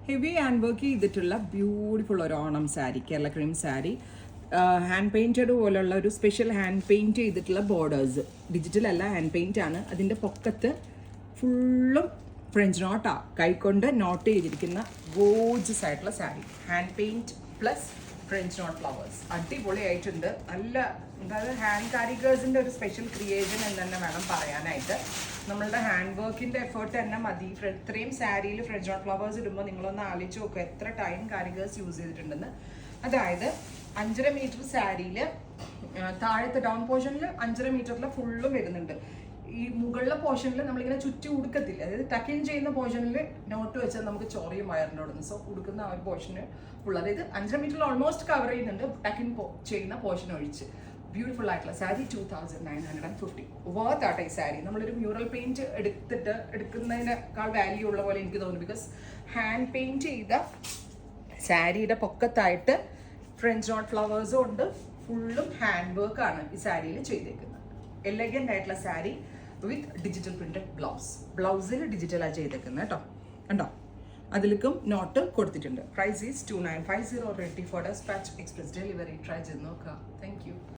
Heavy hand work ചെയ്തിട്ടുള്ള beautiful ഒരു Onam sari, Kerala cream sari. Hand painted പോലുള്ള ഒരു സ്പെഷ്യൽ ഹാൻഡ് പെയിൻറ്റ് ചെയ്തിട്ടുള്ള ബോർഡേഴ്സ്. ഡിജിറ്റൽ അല്ല, ഹാൻഡ് പെയിൻ്റ് ആണ്. അതിൻ്റെ പൊക്കത്ത് ഫുള്ളും ഫ്രഞ്ച് നോട്ടാ, കൈക്കൊണ്ട് നോട്ട് ചെയ്തിരിക്കുന്ന ഗോർജസ് ആയിട്ടുള്ള sari. Hand paint plus French not flowers. അടിപൊളിയായിട്ടുണ്ട്. നല്ല, അതായത് ഹാൻഡ് കാരിഗേഴ്സിൻ്റെ ഒരു സ്പെഷ്യൽ ക്രിയേഷൻ എന്ന് തന്നെ വേണം പറയാനായിട്ട്. നമ്മളുടെ ഹാൻഡ് വർക്കിൻ്റെ എഫേർട്ട് തന്നെ മതി. ഇത്രയും സാരിയിൽ ഫ്രഞ്ച് നോട്ട് ഫ്ലവേഴ്സ് ഇടുമ്പോൾ നിങ്ങളൊന്ന് ആലോചിച്ച് നോക്കുക എത്ര ടൈം കാരിഗേഴ്സ് യൂസ് ചെയ്തിട്ടുണ്ടെന്ന്. അതായത് 5.5 മീറ്റർ സാരിയിൽ താഴത്തെ ഡൗൺ പോർഷനിൽ 5.5 മീറ്ററിൽ ഫുള്ളും വരുന്നുണ്ട്. ഈ മുകളിലെ പോർഷനിൽ നമ്മളിങ്ങനെ ചുറ്റി ഉടുക്കത്തില്ല, അതായത് ടക്കിൻ ചെയ്യുന്ന പോർഷനിൽ നോട്ട് വെച്ചാൽ നമുക്ക് ചോറിയും വയറിനോടുന്നു. സോ ഉടുക്കുന്ന ആ ഒരു പോർഷന് ഫുൾ, അതായത് 5.5 മീറ്ററിൽ ഓൾമോസ്റ്റ് കവർ ചെയ്യുന്നുണ്ട് ടക്കിൻ ചെയ്യുന്ന പോർഷൻ ഒഴിച്ച്. ബ്യൂട്ടിഫുൾ ആയിട്ടുള്ള സാരി 2950. വർത്ത് ആട്ടെ ഈ സാരി. നമ്മളൊരു മ്യൂറൽ പെയിന്റ് എടുക്കുന്നതിനേക്കാൾ വാല്യൂ ഉള്ള പോലെ എനിക്ക് തോന്നുന്നു. ബിക്കോസ് ഹാൻഡ് പെയിന്റ് ചെയ്ത സാരിയുടെ പൊക്കത്തായിട്ട് ഫ്രഞ്ച് നോട്ട് ഫ്ലവേഴ്സും ഉണ്ട്. ഫുള്ളും ഹാൻഡ് വർക്കാണ് ഈ സാരിയിൽ ചെയ്തേക്കുന്നത്. എലഗൻ്റ് ആയിട്ടുള്ള സാരി വിത്ത് ഡിജിറ്റൽ പ്രിന്റഡ് ബ്ലൗസിൽ ഡിജിറ്റലാണ് ചെയ്തേക്കുന്നത് കേട്ടോ. കണ്ടോ, അതിലേക്കും നോട്ട് കൊടുത്തിട്ടുണ്ട്. Price is 2950. Ready for dispatch, express delivery. Try ചെയ്ത് നോക്കുക. Thank U.